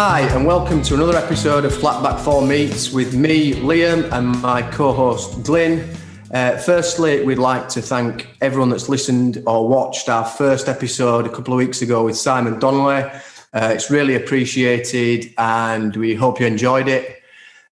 Hi, and welcome to another episode of Flatback 4 Meets with me, Liam, and my co-host, Glyn. Firstly, we'd like to thank everyone that's listened or watched our first episode a couple of weeks ago with Simon Donnelly. It's really appreciated, and we hope you enjoyed it.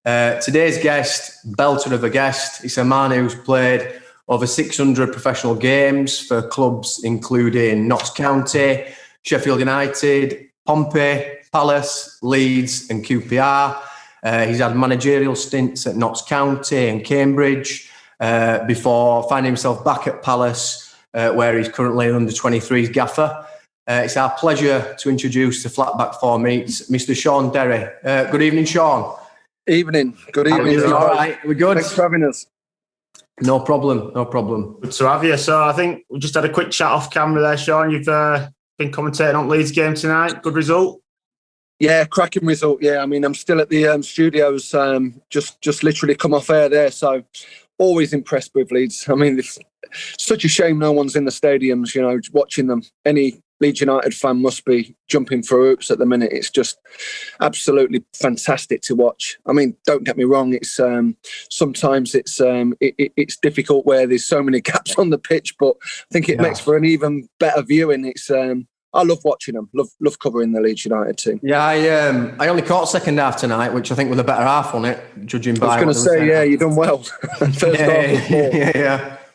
Today's guest, belter of a guest, is a man who's played over 600 professional games for clubs including Notts County, Sheffield United, Pompey, Palace, Leeds and QPR. He's had managerial stints at Notts County and Cambridge before finding himself back at Palace, where he's currently under 23's gaffer. It's our pleasure to introduce the Flatback 4 Meets, Mr. Shaun Derry. Good evening, Shaun. Evening. Good evening. All right, we're good. Thanks for having us. No problem. Good to have you. So I think we just had a quick chat off camera there, Shaun. You've been commentating on Leeds game tonight. Good result. Yeah, cracking result. Yeah, I mean, I'm still at the studios, just literally come off air there. So always impressed with Leeds. I mean, it's such a shame no one's in the stadiums, you know, watching them. Any Leeds United fan must be jumping for hoops at the minute. It's just absolutely fantastic to watch. I mean, don't get me wrong. It's sometimes it's difficult where there's so many gaps on the pitch, but I think it makes for an even better viewing. It's I love watching them. Love covering the Leeds United team. Yeah, I only caught second half tonight, which I think was the better half on it, judging by. I was going to say, yeah, you've done well. First half.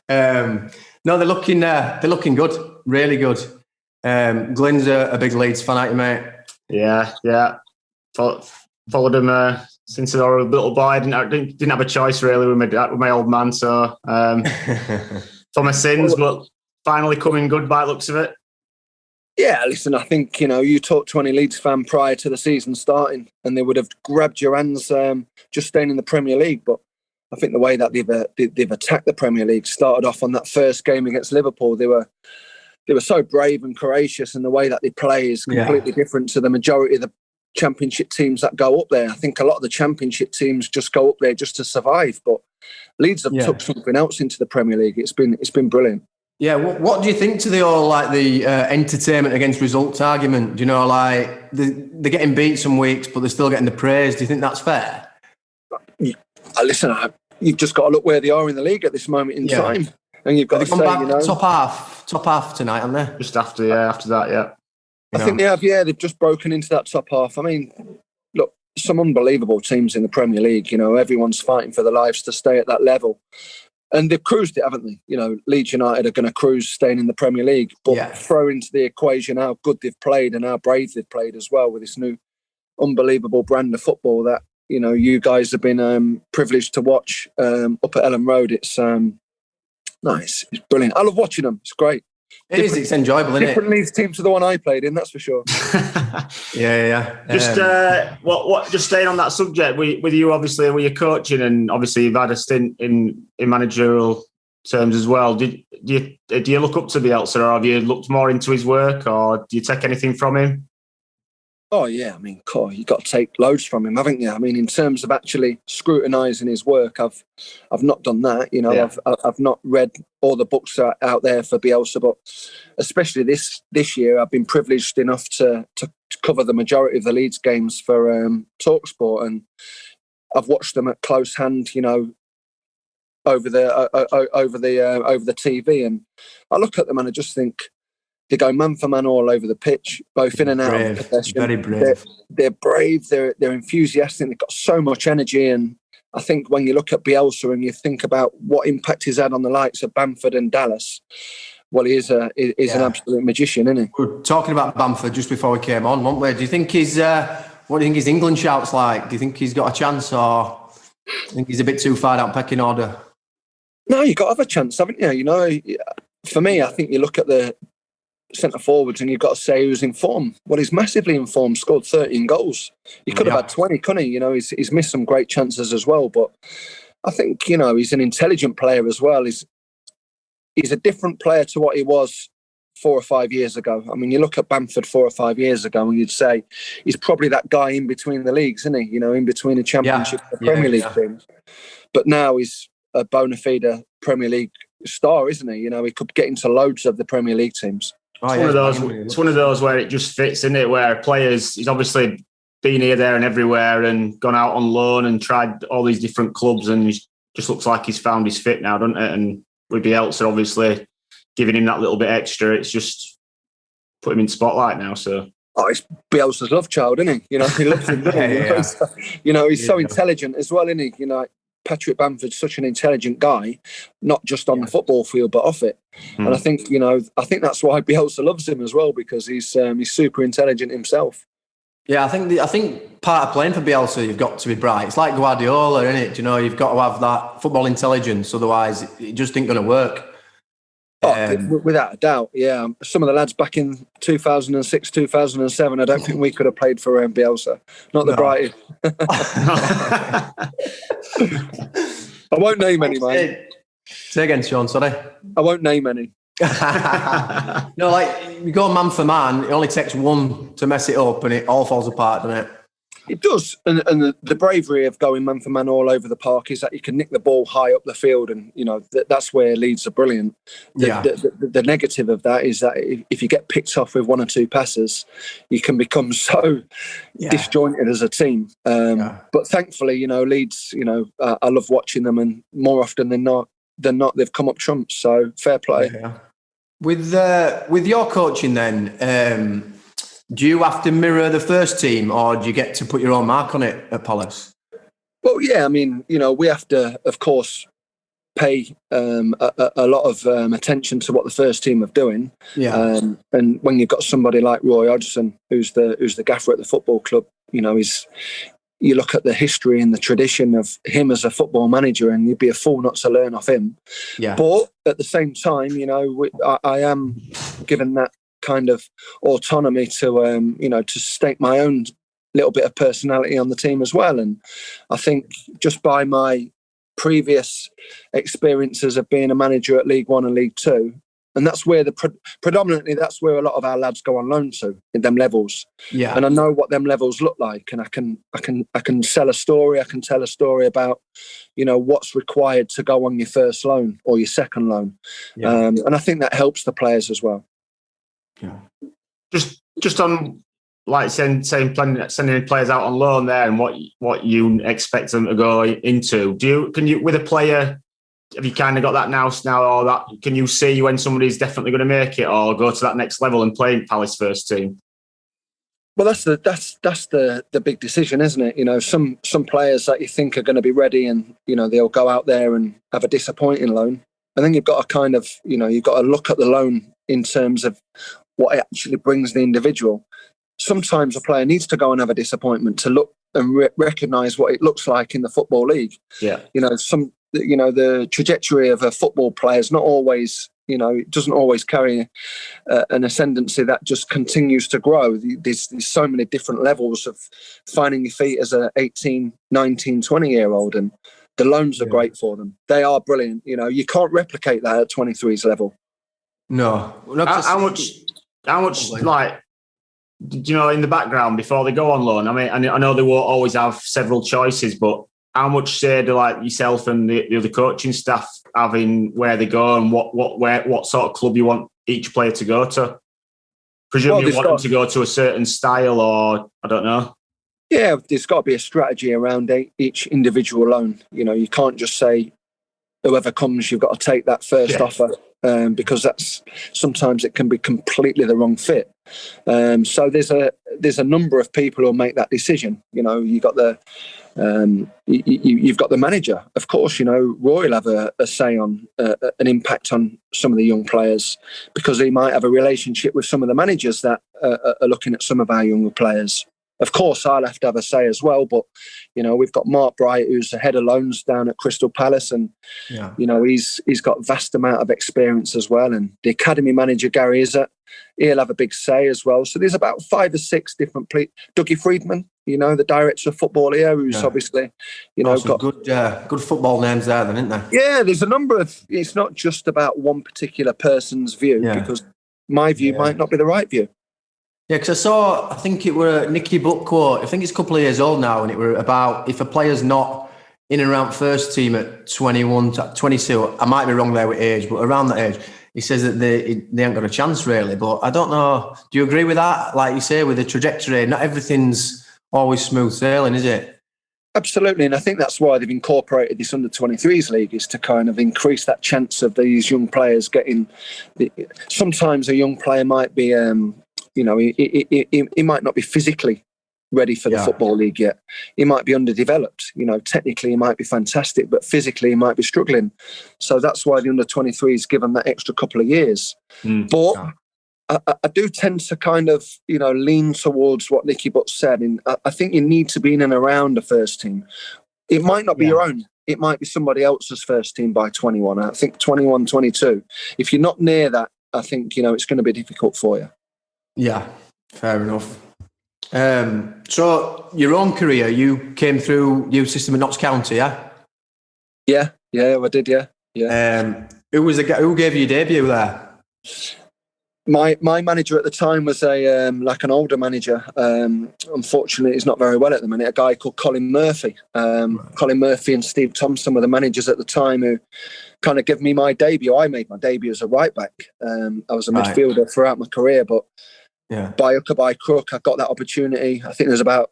Yeah. No, they're looking good, really good. Glyn's a big Leeds fan, aren't you, mate? Yeah. Followed him since I was a little boy. I didn't have a choice really with my old man, so for my sins, but finally coming good by the looks of it. Yeah, listen, I think, you know, you talk to any Leeds fan prior to the season starting and they would have grabbed your hands just staying in the Premier League. But I think the way that they've attacked the Premier League, started off on that first game against Liverpool, they were so brave and courageous, and the way that they play is completely different to the majority of the Championship teams that go up there. I think a lot of the Championship teams just go up there just to survive, but Leeds have took something else into the Premier League. It's been brilliant. Yeah, what do you think to the entertainment against results argument? Do you know, like they're getting beat some weeks, but they're still getting the praise. Do you think that's fair? Listen, you've just got to look where they are in the league at this moment in time, and you've got to say, you know, top half tonight, aren't they? Just after that, yeah. I think they have. Yeah, they've just broken into that top half. I mean, look, some unbelievable teams in the Premier League. You know, everyone's fighting for their lives to stay at that level. And they've cruised it, haven't they? You know, Leeds United are going to cruise staying in the Premier League, but throw into the equation how good they've played and how brave they've played as well with this new unbelievable brand of football that, you know, you guys have been privileged to watch up at Ellen Road. It's nice. It's brilliant. I love watching them. It's great. It's enjoyable, isn't it? Different Leeds team to the one I played in, that's for sure. Yeah. Just staying on that subject, with you obviously, with your coaching, and obviously you've had a stint in managerial terms as well. Do you look up to Bielsa, or have you looked more into his work, or do you take anything from him? Oh yeah, I mean, you've got to take loads from him, haven't you? I mean, in terms of actually scrutinising his work, I've not done that. You know, I've not read all the books out there for Bielsa, but especially this year, I've been privileged enough to cover the majority of the Leeds games for TalkSport, and I've watched them at close hand. You know, over the TV, and I look at them and I just think, they go man for man all over the pitch, both in and out of possession. Very brave. They're brave. They're enthusiastic. They've got so much energy. And I think when you look at Bielsa and you think about what impact he's had on the likes of Bamford and Dallas, well, he is an absolute magician, isn't he? We were talking about Bamford just before we came on, weren't we? Do you think what do you think his England shout's like? Do you think he's got a chance, or do you think he's a bit too far down pecking order? No, you've got to have a chance, haven't you? You know, for me, I think you look at the centre forwards and you've got to say who's in form. Well, he's massively in form, scored 13 goals. He could have had 20, couldn't he? You know, he's missed some great chances as well. But I think, you know, he's an intelligent player as well. He's a different player to what he was 4 or 5 years ago. I mean, you look at Bamford 4 or 5 years ago and you'd say he's probably that guy in between the leagues, isn't he? You know, in between the Championship and the Premier League teams. But now he's a bona fide Premier League star, isn't he? You know, he could get into loads of the Premier League teams. It's one of those where it just fits, isn't it? Where players, he's obviously been here, there, and everywhere, and gone out on loan and tried all these different clubs, and he just looks like he's found his fit now, doesn't it? And with Bielsa, obviously giving him that little bit extra, it's just put him in spotlight now. So. Oh, it's Bielsa's love child, isn't he? You know, he loves him, doesn't he? You know, he's so intelligent as well, isn't he? You know, Patrick Bamford's such an intelligent guy, not just on the football field, but off it. And I think, that's why Bielsa loves him as well, because he's super intelligent himself. Yeah, I think part of playing for Bielsa, you've got to be bright. It's like Guardiola, isn't it? You know, you've got to have that football intelligence, otherwise it just ain't going to work. Without a doubt, yeah. Some of the lads back in 2006, 2007, I don't think we could have played for Bielsa. Not the brightest. I won't name any, mate. Say again, Shaun, sorry. I won't name any. No, like, you go man for man, it only takes one to mess it up and it all falls apart, doesn't it? It does, and the bravery of going man for man all over the park is that you can nick the ball high up the field, and that's where Leeds are brilliant. The negative of that is that if you get picked off with one or two passes, you can become so disjointed as a team. But thankfully, Leeds, I love watching them, and more often than not, they've come up trumps. So fair play. Yeah. With your coaching, then. Do you have to mirror the first team, or do you get to put your own mark on it at Palace? Well, yeah, I mean, we have to, of course, pay a lot of attention to what the first team are doing. Yeah. And when you've got somebody like Roy Hodgson, who's the gaffer at the football club, you look at the history and the tradition of him as a football manager, and you'd be a fool not to learn off him. Yeah. But at the same time, I am given that kind of autonomy to stake my own little bit of personality on the team as well. And I think just by my previous experiences of being a manager at League One and League Two, and that's where predominantly that's where a lot of our lads go on loan to, in them levels. Yeah. And I know what them levels look like, and I can sell a story. I can tell a story about what's required to go on your first loan or your second loan. Yeah. And I think that helps the players as well. Yeah. Just on like sending players out on loan there, and what you expect them to go into. Can you with a player, have you kind of got that now, or that can you see when somebody's definitely going to make it or go to that next level and play in Palace first team? Well, that's the big decision, isn't it? Some players that you think are going to be ready, and they'll go out there and have a disappointing loan, and then you've got to you've got to look at the loan in terms of what it actually brings the individual. Sometimes a player needs to go and have a disappointment to look and recognise what it looks like in the Football League. Yeah. The trajectory of a football player is not always, it doesn't always carry an ascendancy that just continues to grow. There's so many different levels of finding your feet as a 18, 19, 20-year-old, and the loans are great for them. They are brilliant. You can't replicate that at 23's level. No. How much like, in the background before they go on loan? I mean, I know they won't always have several choices, but how much say do like yourself and the other coaching staff have in where they go and what sort of club you want each player to go to? Presumably you want them to go to a certain style, or I don't know. Yeah, there's got to be a strategy around each individual loan. You can't just say whoever comes, you've got to take that first offer. Because sometimes it can be completely the wrong fit. So there's a number of people who make that decision. You've got you've got the manager, of course. Roy will have a say on an impact on some of the young players, because he might have a relationship with some of the managers that are looking at some of our younger players. Of course, I'll have to have a say as well, but we've got Mark Bright, who's the head of loans down at Crystal Palace, and he's got a vast amount of experience as well. And the academy manager Gary Izzet, he'll have a big say as well. So there's about 5 or 6 different Dougie Friedman, the director of football here, who's obviously got good football names there, then, isn't there? Yeah, there's a number of. It's not just about one particular person's view, because my view might not be the right view. Yeah, because I think it were a Nicky Butt quote, I think it's a couple of years old now, and it were about if a player's not in and around first team at 21, 22, I might be wrong there with age, but around that age, he says that they ain't got a chance really. But I don't know, do you agree with that? Like you say, with the trajectory, not everything's always smooth sailing, is it? Absolutely, and I think that's why they've incorporated this under-23s league, is to kind of increase that chance of these young players getting. Sometimes a young player might be, he might not be physically ready for the football league yet. He might be underdeveloped. Technically he might be fantastic, but physically he might be struggling. So that's why the under-23s give them that extra couple of years. But I do tend to kind of, lean towards what Nicky Butt said. And I think you need to be in and around the first team. It might not be your own. It might be somebody else's first team by 21. I think 21, 22. If you're not near that, I think, it's going to be difficult for you. Yeah, fair enough. So your own career, you came through youth system at Notts County, yeah? Yeah, I did, yeah. Who gave you your debut there? My manager at the time was an older manager. Unfortunately, he's not very well at the minute. A guy called Colin Murphy. Colin Murphy and Steve Thompson were the managers at the time who kind of gave me my debut. I made my debut as a right back. I was a midfielder throughout my career, but by hook or by crook, I got that opportunity. I think there was about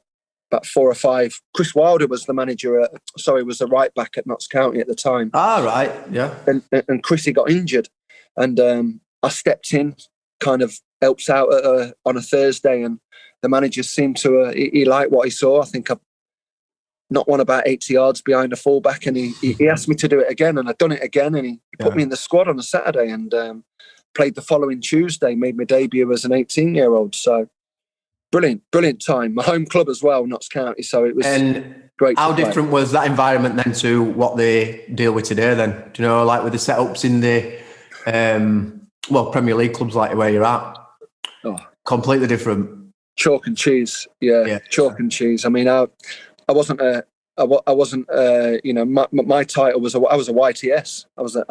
4 or 5. Chris Wilder was the manager. Was the right back at Notts County at the time. Ah, right, yeah. And Chrissy got injured, and I stepped in. Kind of helps out on a Thursday, and the manager seemed to he liked what he saw. I think I've not won about 80 yards behind a fullback, and he asked me to do it again, and I'd done it again, and he put me in the squad on a Saturday, and played the following Tuesday, made my debut as an 18-year-old. So brilliant time. My home club as well, Notts County. So it was great. How different was that environment then to what they deal with today? Then, do you know, like with the setups in the Premier League clubs like where you're at? Completely different. Chalk and cheese, chalk and cheese. I mean, I wasn't my title was I was a YTS. I was a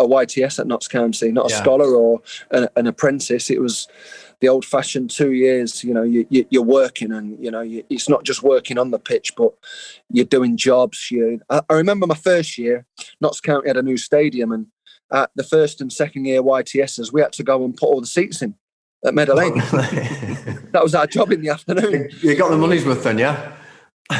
YTS at Notts County, not a scholar or an apprentice. It was the old-fashioned 2 years. You're working, and it's not just working on the pitch, but you're doing jobs. I remember my first year, Notts County had a new stadium, and at the first and second year YTSs, we had to go and put all the seats in at Meadow Lane. That was our job in the afternoon. You got the money's worth then, yeah?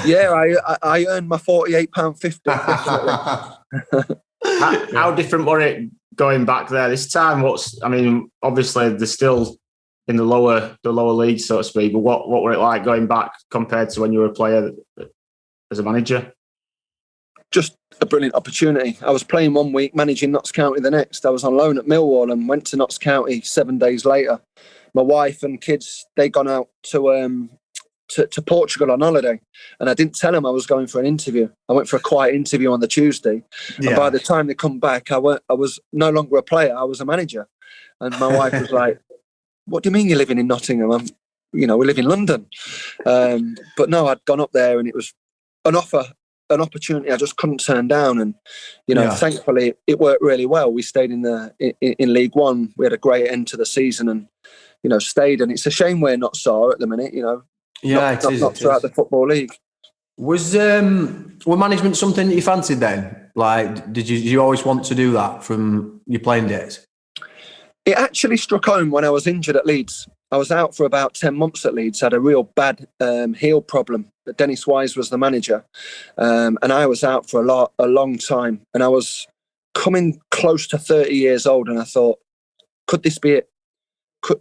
Yeah, I earned my £48.50. How different were it going back there this time? Obviously they're still in the lower league, so to speak, but what were it like going back compared to when you were a player as a manager? Just a brilliant opportunity. I was playing one week, managing Notts County the next. I was on loan at Millwall and went to Notts County 7 days later. My wife and kids, they gone out to Portugal on holiday, and I didn't tell them I was going for an interview. I went for a quiet interview on the Tuesday, and by the time they come back, I was no longer a player. I was a manager, and my wife was like, "What do you mean you're living in Nottingham? We live in London." But no, I'd gone up there, and it was an opportunity I just couldn't turn down, and thankfully it worked really well. We stayed in League One. We had a great end to the season, and stayed. And it's a shame we're not so at the minute. Not throughout the football league. Was were management something that you fancied then? Like, did you always want to do that from your playing days? It actually struck home when I was injured at Leeds. I was out for about 10 months at Leeds, had a real bad heel problem. Dennis Wise was the manager, and I was out for a long time. And I was coming close to 30 years old, and I thought, could this be it?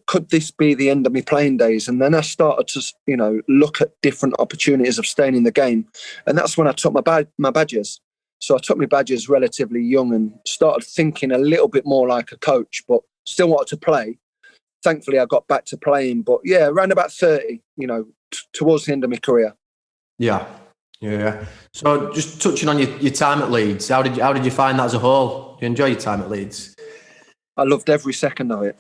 Could this be the end of my playing days? And then I started to, look at different opportunities of staying in the game. And that's when I took my badges. So I took my badges relatively young and started thinking a little bit more like a coach, but still wanted to play. Thankfully, I got back to playing. But yeah, around about 30, towards the end of my career. Yeah. So just touching on your time at Leeds, how did you find that as a whole? Did you enjoy your time at Leeds? I loved every second of it.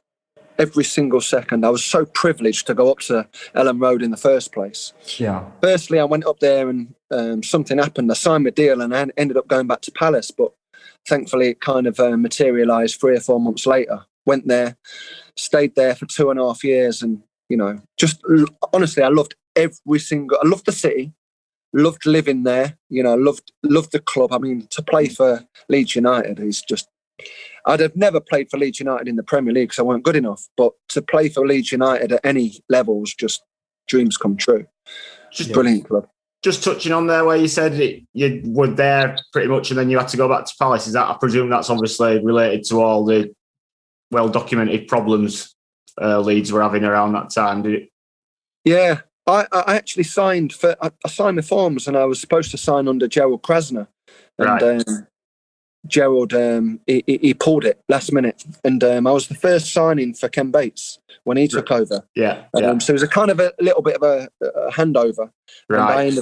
Every single second. I was so privileged to go up to Ellen Road in the first place. Yeah. Firstly, I went up there and something happened. I signed my deal and I ended up going back to Palace, but thankfully it kind of materialised 3 or 4 months later. Went there, stayed there for 2.5 years, and just honestly, I loved I loved the city, loved living there. Loved the club. I mean, to play for Leeds United is just. I'd have never played for Leeds United in the Premier League because I weren't good enough. But to play for Leeds United at any level was just dreams come true. Just brilliant club. Just touching on there where you said you were there pretty much and then you had to go back to Palace, is that, I presume that's obviously related to all the well-documented problems Leeds were having around that time, did it? Yeah, I actually signed I signed the forms and I was supposed to sign under Gerald Krasner. And Right. Gerald, he pulled it last minute. And I was the first signing for Ken Bates when he took over. Yeah. So it was a kind of a little bit of a handover. Right. And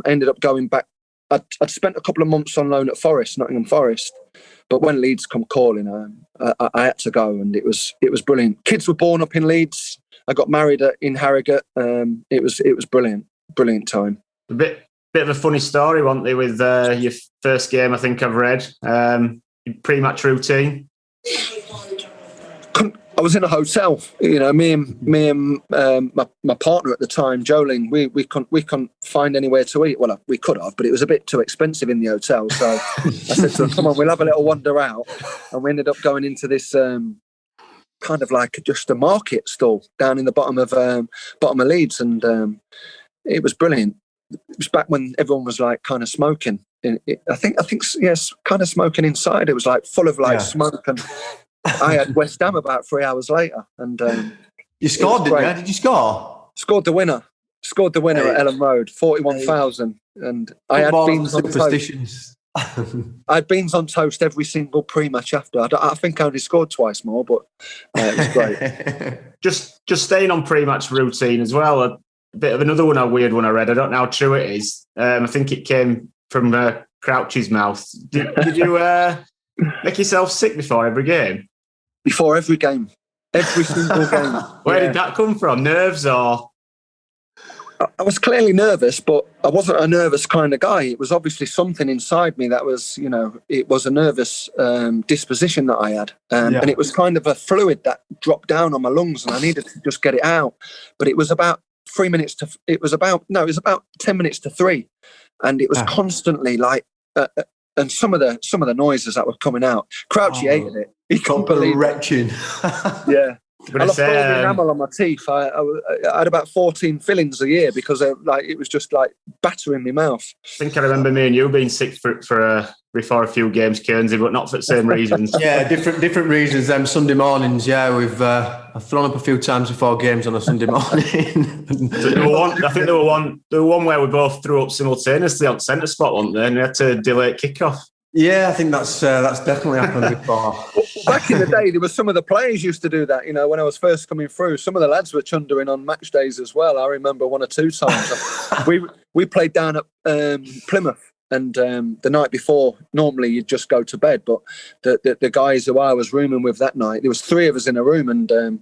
I ended up going back. I'd spent a couple of months on loan at Forest, Nottingham Forest. But when Leeds come calling, I had to go, and it was brilliant. Kids were born up in Leeds. I got married in Harrogate. It was brilliant time. A bit of a funny story, wasn't they, with your first game? I think I've read pre-match routine. I was in a hotel. You know, me and my partner at the time, Jolene. We couldn't find anywhere to eat. Well, we could have, but it was a bit too expensive in the hotel. So I said to her, "Come on, we'll have a little wander out." And we ended up going into this kind of like just a market stall down in the bottom of Leeds, and it was brilliant. It was back when everyone was like kind of smoking. I think yes, kind of smoking inside. It was like full of like smoke, and I had West Ham about 3 hours later, and you scored, didn't you? Did you score? Scored the winner at Ellen Road, 41,000, and I had beans on toast. I had beans on toast every single pre-match after. I think I only scored twice more, but it was great. Just staying on pre-match routine as well. A bit of another one, a weird one I read. I don't know how true it is. I think it came from Crouch's mouth. Did you make yourself sick before every game? Before every game. Every single game. Where did that come from? Nerves or? I was clearly nervous, but I wasn't a nervous kind of guy. It was obviously something inside me that was, you know, it was a nervous disposition that I had. And it was kind of a fluid that dropped down on my lungs and I needed to just get it out. But it was about 10 minutes to 3. And it was constantly like, and some of the noises that were coming out, Crouchy hated it. He couldn't believe retching. Yeah. I lost all the enamel on my teeth. I had about 14 fillings a year because it was just like battering my mouth. I think I remember me and you being sick before a few games, Kearnsey, but not for the same reasons. Yeah, different reasons. Sunday mornings, I've thrown up a few times before games on a Sunday morning. I think there were one where we both threw up simultaneously on centre spot, weren't there? And we had to delay kickoff. Yeah, I think that's definitely happened before. Back in the day, there were some of the players used to do that. You know, when I was first coming through, some of the lads were chundering on match days as well. I remember 1 or 2 times. we played down at Plymouth, and the night before, normally you'd just go to bed. But the guys who I was rooming with that night, there was 3 of us in a room, and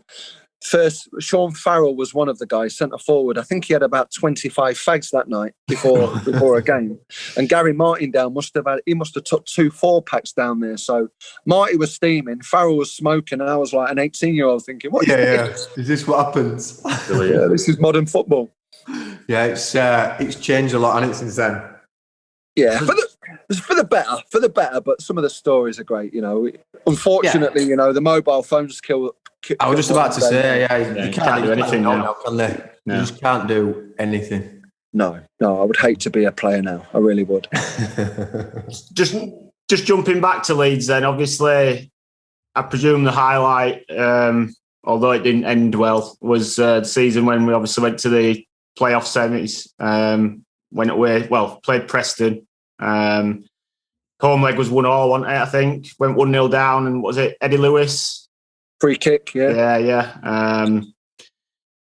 first, Sean Farrell was one of the guys, centre forward. I think he had about 25 fags that night before a game. And Gary Martin down must have took 2 4-packs down there. So Marty was steaming, Farrell was smoking, and I was like an 18-year-old thinking, what is this? Is this what happens? Yeah, this is modern football. Yeah, it's changed a lot, hasn't it, since then? Yeah, for the better. But some of the stories are great. You know, unfortunately, you know, the mobile phones kill. I was just about to say, you can't do anything now, can they? No. You just can't do anything. No, I would hate to be a player now. I really would. Just jumping back to Leeds then, obviously, I presume the highlight, although it didn't end well, was the season when we obviously went to the playoff semis, went away, played Preston. Home leg was 1-1, wasn't it, I think? Went 1-0 down, and was it Eddie Lewis? Free kick, yeah. Yeah. I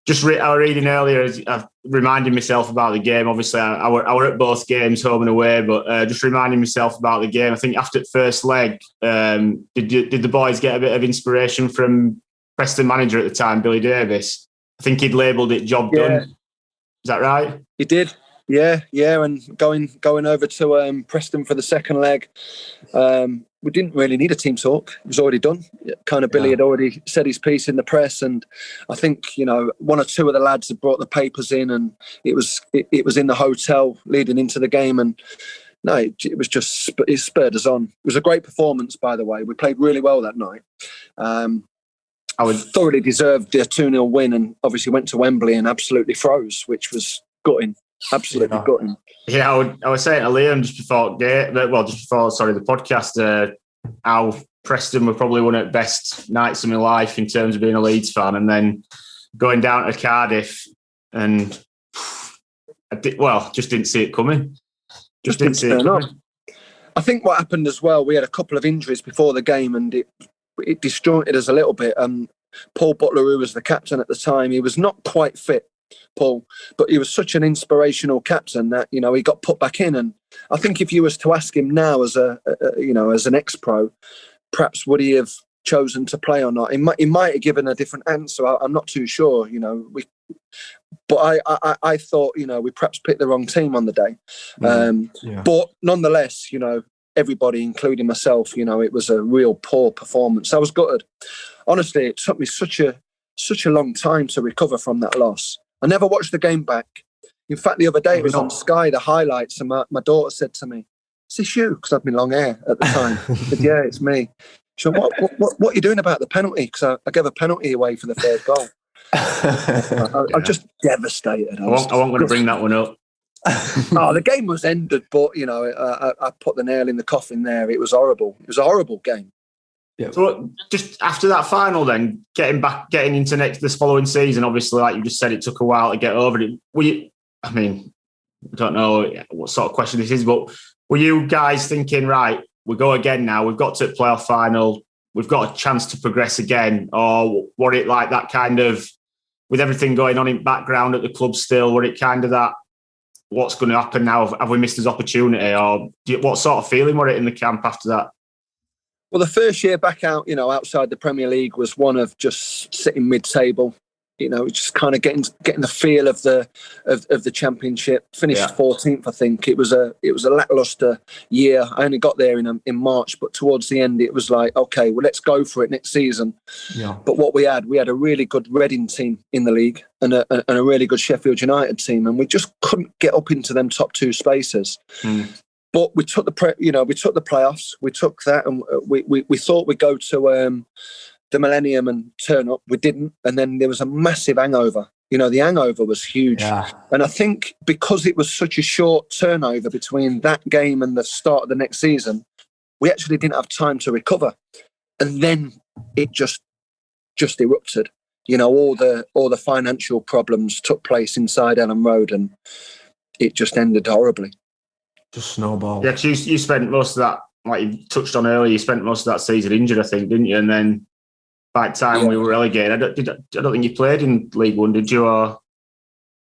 was reading earlier, I've reminded myself about the game. Obviously, I were at both games, home and away, but just reminding myself about the game. I think after the first leg, did the boys get a bit of inspiration from Preston manager at the time, Billy Davis? I think he'd labelled it job done. Is that right? He did. Yeah, and going over to Preston for the second leg, we didn't really need a team talk. It was already done. Billy had already said his piece in the press, and I think, you know, 1 or 2 of the lads had brought the papers in, and it was in the hotel leading into the game, and no, it spurred us on. It was a great performance, by the way. We played really well that night. thoroughly deserved the 2-0 win, and obviously went to Wembley and absolutely froze, which was gutting. Absolutely gutting. Yeah, I was saying to Liam just before the podcast, how Preston were probably one of the best nights of my life in terms of being a Leeds fan, and then going down to Cardiff, and just didn't see it coming. Just didn't see it coming. I think what happened as well, we had a couple of injuries before the game, and it disjointed us a little bit. Paul Butler, who was the captain at the time, he was not quite fit, Paul, but he was such an inspirational captain that, you know, he got put back in. And I think if you was to ask him now as as an ex-pro, perhaps would he have chosen to play or not? He might have given a different answer. I'm not too sure, but I thought, we perhaps picked the wrong team on the day. But nonetheless, everybody, including myself, it was a real poor performance. I was gutted. Honestly, it took me such a long time to recover from that loss. I never watched the game back. In fact, the other day it was on Sky, the highlights, and my daughter said to me, "Is this you?" Because I'd been long hair at the time. I said, "Yeah, it's me." She went, what are you doing about the penalty? Because I gave a penalty away for the third goal. I'm just devastated. I wasn't going to bring that one up. The game was ended, but I put the nail in the coffin there. It was horrible. It was a horrible game. Yeah. So just after that final, then getting into this following season, obviously, like you just said, it took a while to get over it. I don't know what sort of question this is, but were you guys thinking, right, we go again now, we've got to the playoff final, we've got a chance to progress again? Or were it like that kind of, with everything going on in background at the club still, were it kind of that, what's going to happen now? Have we missed this opportunity? Or what sort of feeling were it in the camp after that? Well, the first year back out, outside the Premier League was one of just sitting mid-table, just kind of getting the feel of the Championship. Finished 14th, I think. It was a lacklustre year. I only got there in March, but towards the end, it was like, okay, well, let's go for it next season. Yeah. But what we had a really good Reading team in the league and a really good Sheffield United team, and we just couldn't get up into them top two spaces. But we took the playoffs. We took that, and we thought we'd go to the Millennium and turn up. We didn't, and then there was a massive hangover. The hangover was huge, and I think because it was such a short turnover between that game and the start of the next season, we actually didn't have time to recover, and then it just erupted. All the financial problems took place inside Ellen Road, and it just ended horribly. Just snowball. Yeah, because you spent most of that, like you touched on earlier, you spent most of that season injured, I think, didn't you? And then by the time we were relegated, I don't think you played in League One, did you? Or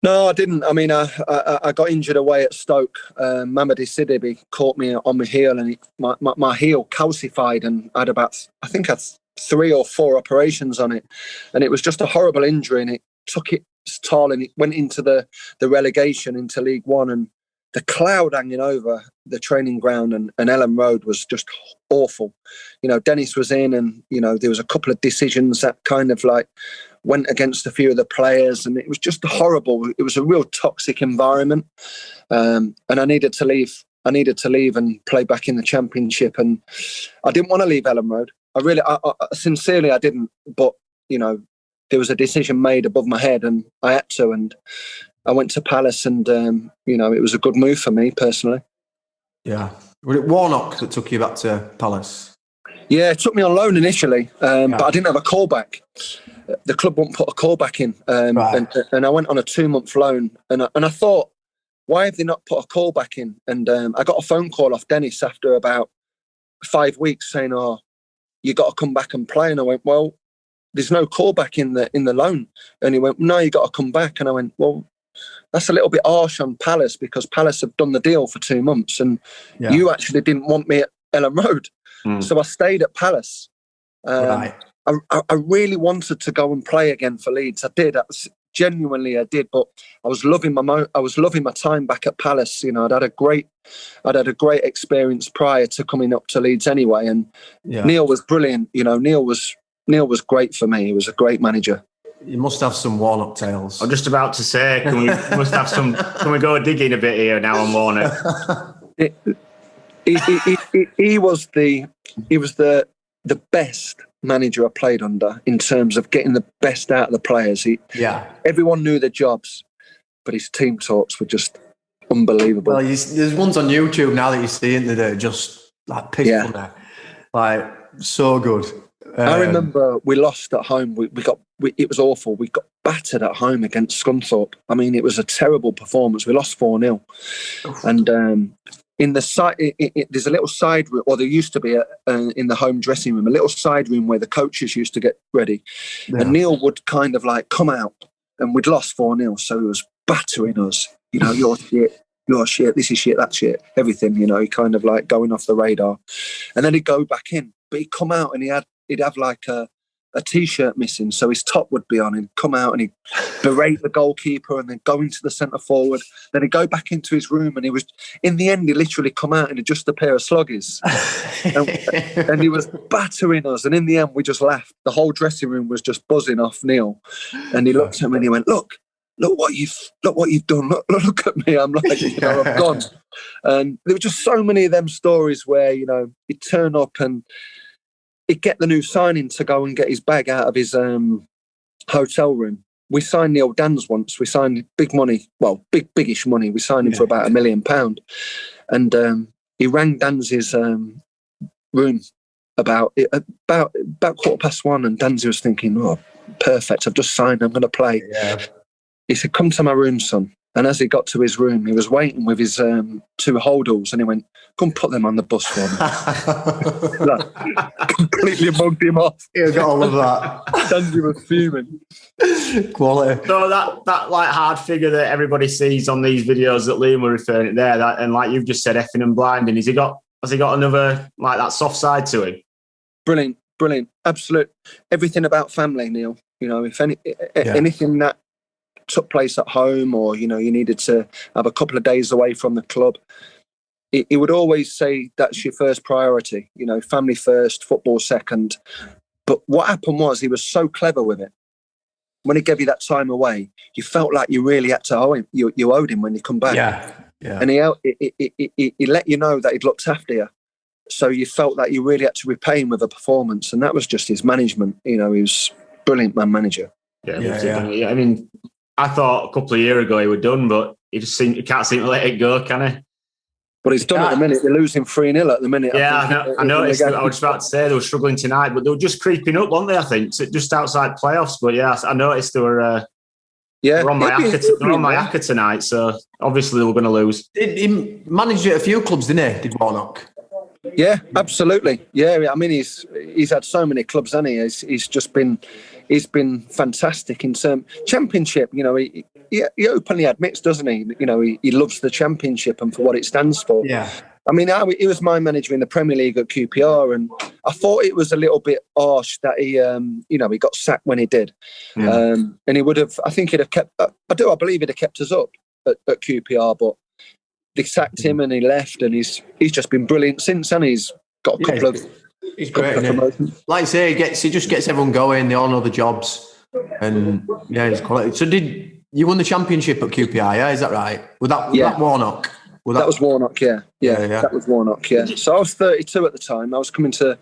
no, I didn't. I mean, I got injured away at Stoke. Mamadi Sidibe caught me on my heel, and my heel calcified, and I had 3 or 4 operations on it, and it was just a horrible injury, and it took its toll, and it went into the relegation into League One, and the cloud hanging over the training ground and Ellen Road was just awful. Dennis was in, and, there was a couple of decisions that kind of like went against a few of the players, and it was just horrible. It was a real toxic environment. And I needed to leave. And play back in the Championship. And I didn't want to leave Ellen Road. I sincerely, I didn't. But, there was a decision made above my head, and I had to. And I went to Palace, and it was a good move for me personally. Yeah, was it Warnock that took you back to Palace? Yeah, it took me on loan initially, but I didn't have a callback. The club wouldn't put a callback in, and I went on a 2-month loan. And I thought, why have they not put a callback in? And I got a phone call off Dennis after about 5 weeks saying, "Oh, you got to come back and play." And I went, "Well, there's no callback in the loan." And he went, "No, you got to come back." And I went, "Well, that's a little bit harsh on Palace, because Palace have done the deal for 2 months, and you actually didn't want me at Ellen Road." So I stayed at Palace. I really wanted to go and play again for Leeds. I did. Genuinely, I did. But I was loving my time back at Palace. I'd had a great experience prior to coming up to Leeds anyway. And Neil was brilliant. Neil was great for me. He was a great manager. You must have some Warnock tales. I'm just about to say, can we go digging a bit here now on Warnock? He was the best manager I played under in terms of getting the best out of the players. Everyone knew their jobs, but his team talks were just unbelievable. Well, there's ones on YouTube now that you see that are just like peaceful there, like so good. I remember we lost at home. It was awful. We got battered at home against Scunthorpe. I mean, it was a terrible performance. We lost 4-0. And in the side, there's a little side room, or there used to be in the home dressing room, a little side room where the coaches used to get ready. Yeah. And Neil would kind of like come out, and we'd lost 4-0, so he was battering us. You know, you're shit, this is shit, that's shit, everything. You know, he kind of like going off the radar, and then he'd go back in. But he'd come out and he'd have like a T-shirt missing, so his top would be on. He'd come out and he'd berate the goalkeeper and then go into the centre forward. Then he'd go back into his room, and in the end, he literally come out in just a pair of sluggies. and he was battering us. And in the end, we just laughed. The whole dressing room was just buzzing off Neil. And he looked at me and he went, look what you've done. Look at me. I'm like, I'm gone. And there were just so many of them stories where, you know, he'd turn up and he'd get the new signing to go and get his bag out of his hotel room. We signed Neil Dans once. We signed big money, well, biggish money. We signed him for about £1 million. And he rang Dan's room about 1:15, and Danzy was thinking, oh, perfect, I've just signed, I'm going to play. Yeah. He said, come to my room, son. And as he got to his room, he was waiting with his 2 holdalls, and he went, come put them on the bus for me. Like, completely mugged him off. Yeah, got all of that. Danzy was fuming. Quality. So that like hard figure that everybody sees on these videos that Liam were referring to there, and like you've just said, effing and blinding, has he got another, like, that soft side to him? Brilliant. Absolute. Everything about family, Neil. You know, if anything that took place at home, or, you know, you needed to have a couple of days away from the club, he would always say that's your first priority, you know, family first, football second. But what happened was, he was so clever with it. When he gave you that time away, you felt like you really had to owe him. You owed him when you come back. Yeah. And he let you know that he'd looked after you. So you felt that you really had to repay him with a performance. And that was just his management. You know, he was a brilliant man manager. Yeah. I mean, I thought a couple of years ago he was done, but he can't seem to let it go, can he? But he's done at the minute. They're losing 3-0 at the minute. Yeah, I noticed. I was about to say they were struggling tonight, but they were just creeping up, weren't they? I think just outside playoffs. But yeah, I noticed they were. They're on my acca tonight, so obviously they were going to lose. He managed at a few clubs, didn't he? Did Warnock? Yeah, absolutely. Yeah, I mean, he's had so many clubs, hasn't he? He's been fantastic in terms Championship. You know, he openly admits, doesn't he? You know, he loves the Championship and for what it stands for. Yeah. I mean, he was my manager in the Premier League at QPR, and I thought it was a little bit harsh that he got sacked when he did. Yeah. And he would have, I think he'd have kept, I believe he'd have kept us up at QPR, but they sacked him and he left, and he's just been brilliant since, and he's got a couple of. He's great, promotions. Like I say, he just gets everyone going. They all know the jobs, and he's quality. So you won the Championship at QPR? Yeah, is that right? Was that Warnock? That was Warnock, yeah. That was Warnock, yeah. So I was 32 at the time. I was coming to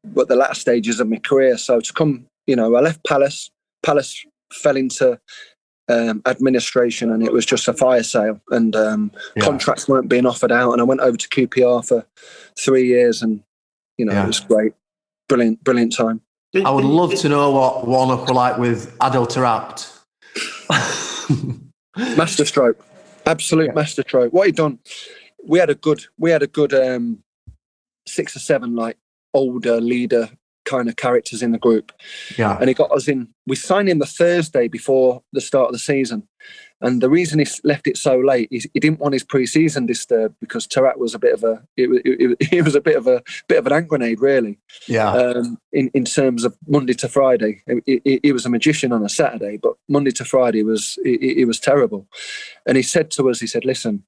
the latter stages of my career. So to come, you know, I left Palace. Palace fell into administration, and it was just a fire sale, and contracts weren't being offered out. And I went over to QPR for 3 years, and, you know, it was great. Brilliant time. I would love to know what Warnock were like with Adulterapt. Masterstroke. Absolute masterstroke. What he'd done, we had a good 6 or 7 like older leader kind of characters in the group. Yeah. And he got us in. We signed him the Thursday before the start of the season. And the reason he left it so late is he didn't want his pre-season disturbed, because Tarat was a bit of an hand grenade, really. Yeah. In terms of Monday to Friday, he was a magician on a Saturday, but Monday to Friday was terrible. And he said to us, listen,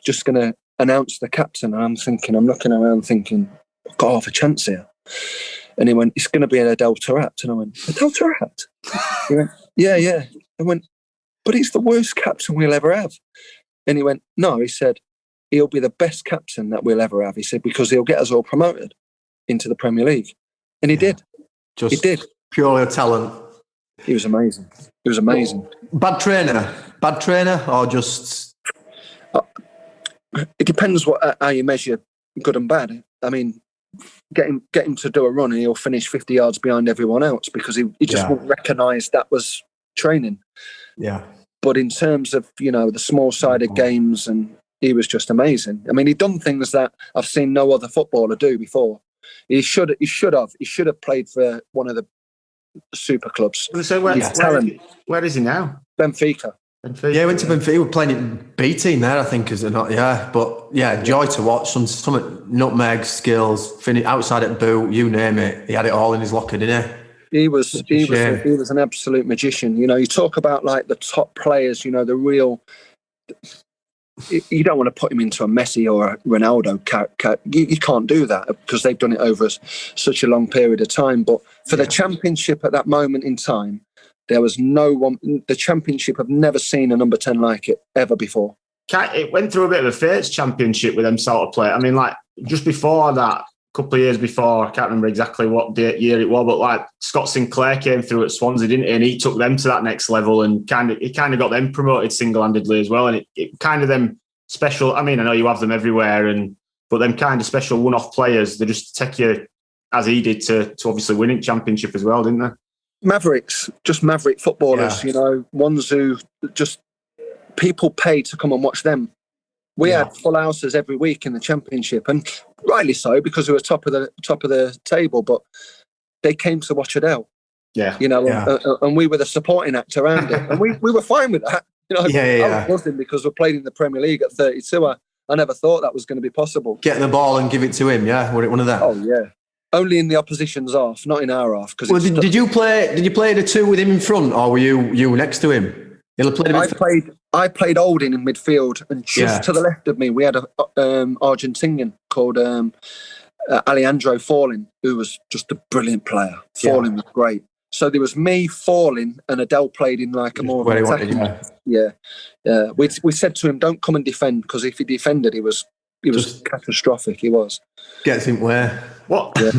just going to announce the captain. And I'm looking around thinking, I've got half a chance here. And he went, it's going to be an Adulterapt. And I went, Adulterapt? He went, yeah. I went, but he's the worst captain we'll ever have. And he went, no, he said, he'll be the best captain that we'll ever have. He said, because he'll get us all promoted into the Premier League. And he did. Just he did. Purely a talent. He was amazing. He was amazing. Bad trainer, or just? It depends how you measure good and bad. I mean, get him to do a run and he'll finish 50 yards behind everyone else because he just won't recognise that was training. Yeah. But in terms of, the small-sided games, and he was just amazing. I mean, he'd done things that I've seen no other footballer do before. He should have played for one of the super clubs. So where is he now? Benfica. Benfica. Yeah, he went to Benfica. He was playing in B team there, I think, is it not? Yeah, but yeah, joy to watch. Some nutmeg skills, outside at boot, you name it. He had it all in his locker, didn't he? He was an absolute magician. You talk about like the top players. The real. You don't want to put him into a Messi or a Ronaldo. You can't do that because they've done it over such a long period of time. But for the Championship at that moment in time, there was no one. The Championship have never seen a number 10 like it ever before. It went through a bit of a phase, Championship, with them sort of play. I mean, like just before that. Couple of years before, I can't remember exactly what year it was, but like Scott Sinclair came through at Swansea, didn't he? And he took them to that next level and he kind of got them promoted single-handedly as well. And it kind of them special. I mean, I know you have them everywhere, but them kind of special one-off players, they just take you as he did to obviously winning Championship as well, didn't they? Mavericks, just maverick footballers. Ones who just people paid to come and watch them. We had full houses every week in the Championship, and rightly so because we were top of the table. But they came to watch Adele, and we were the supporting act around it, and we were fine with that. I was buzzing because we played in the Premier League at 32. I never thought that was going to be possible. Get the ball and give it to him. Yeah, were it one of them? Oh yeah, only in the opposition's half, not in our half. Well, did you play the two with him in front, or were you next to him? I played holding in midfield, and just to the left of me, we had a Argentinian called Alejandro Forlin, who was just a brilliant player. Forlin was great. So there was me, Forlin, and Adele played in like a more attacking. We said to him, "Don't come and defend," because if he defended, he was catastrophic. He was. Gets him where. What? Yeah.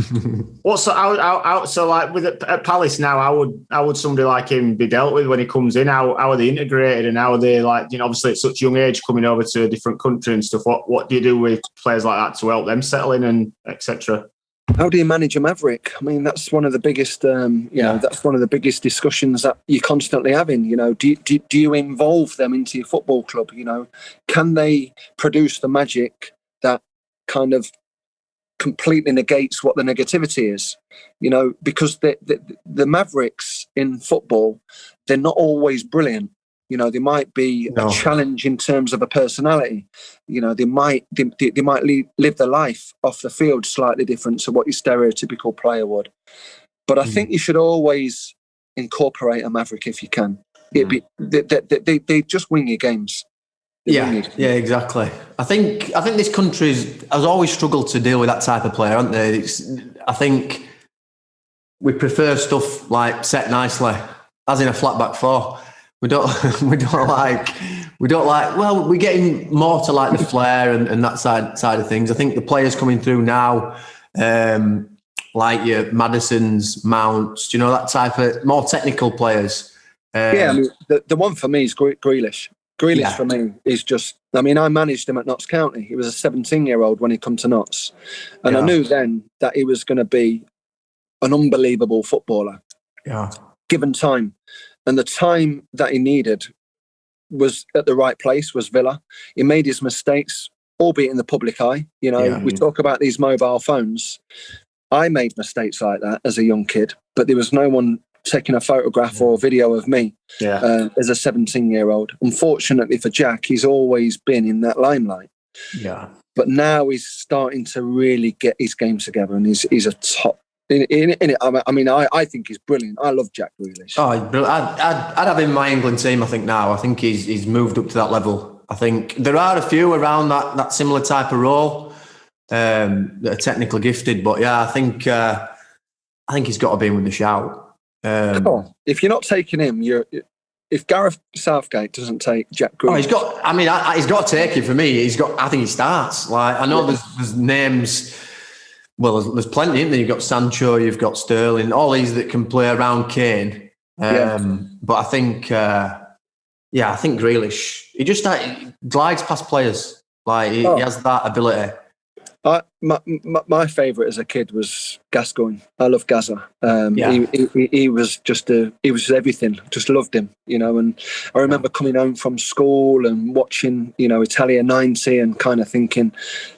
So like at Palace now, how would somebody like him be dealt with when he comes in? How are they integrated, and how are they obviously at such young age coming over to a different country and stuff? What do you do with players like that to help them settle in and etc.? How do you manage a maverick? I mean, that's one of the biggest, that's one of the biggest discussions that you're constantly having. Do you involve them into your football club? Can they produce the magic that kind of completely negates what the negativity is? Because the mavericks in football, they're not always brilliant. They might be a challenge in terms of a personality. They might live their life off the field slightly different to what your stereotypical player would. But I think you should always incorporate a maverick if you can. They just win your games. Yeah, exactly. I think this country has always struggled to deal with that type of player, haven't they? I think we prefer stuff like set nicely, as in a flat back four. We don't like. Well, we're getting more to like the flair and that side of things. I think the players coming through now, like your Madisons, Mounts, that type of more technical players. I mean, the one for me is Grealish. Grealish for me is just. I mean, I managed him at Notts County. He was a 17-year-old when he come to Notts, and I knew then that he was going to be an unbelievable footballer. Yeah, given time. And the time that he needed was at the right place, was Villa. He made his mistakes, albeit in the public eye. We talk about these mobile phones. I made mistakes like that as a young kid, but there was no one taking a photograph or video of me as a 17-year-old. Unfortunately for Jack, he's always been in that limelight. Yeah. But now he's starting to really get his game together, and he's a top. In it, I mean, I think he's brilliant. I love Jack Grealish. Oh, I'd have him in my England team. I think now. I think he's moved up to that level. I think there are a few around that similar type of role that are technically gifted. But yeah, I think he's got to be in with the shout. Come on, if you're not taking him, if Gareth Southgate doesn't take Jack Grealish, he's got to take it for me. I think he starts. Like I know there's names. Well, there's plenty, isn't there? You've got Sancho, you've got Sterling, all these that can play around Kane. But I think, I think Grealish, he just glides past players. Like he has that ability. My favourite as a kid was Gascoigne. I love Gazza. He was he was everything. Just loved him, And I remember coming home from school and watching, Italia 90 and kind of thinking,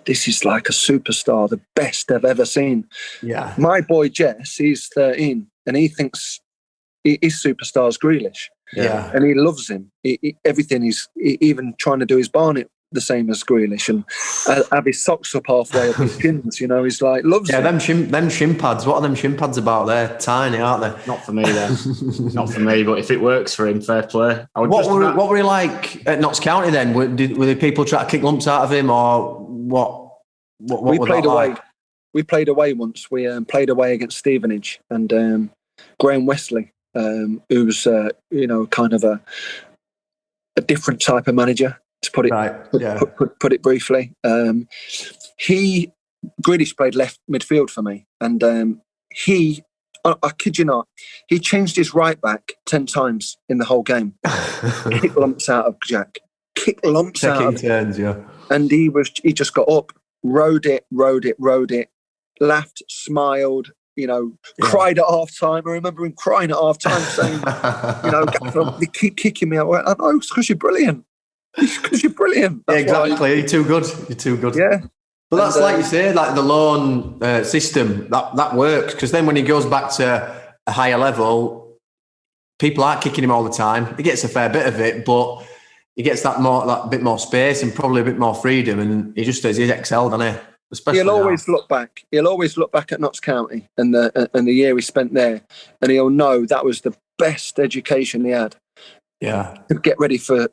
this is like a superstar, the best I've ever seen. Yeah. My boy Jess, he's 13, and he thinks his superstar's Grealish. Yeah. And he loves him. Everything he's even trying to do his barnet the same as Grealish and have his socks up halfway up his shins, He's like, loves it. them shin pads, what are them shin pads about? They're tiny, aren't they? Not for me, then. Not for me, but if it works for him, fair play. What were he like at Notts County then? Were the people trying to kick lumps out of him, or what we played away. Like? We played away once. We played away against Stevenage, and Graham Wesley, who was, kind of a different type of manager, to put it put it briefly. Grealish played left midfield for me, and I kid you not, he changed his right back 10 times in the whole game. Kick lumps out of Jack. Kick lumps out of turns, yeah. And he just got up, rode it, laughed, smiled, cried at half time. I remember him crying at half time saying, they keep kicking me out. I know, it's because you're brilliant. Because you're brilliant. Yeah, exactly. You're too good. Yeah. But that's like you say, like the loan system, that works. Because then when he goes back to a higher level, people aren't kicking him all the time. He gets a fair bit of it, but he gets that bit more space and probably a bit more freedom. And he just does. He's excelled, hasn't he? Especially he'll always look back. He'll always look back at Notts County and the year he spent there, and he'll know that was the best education he had. Yeah, to get ready for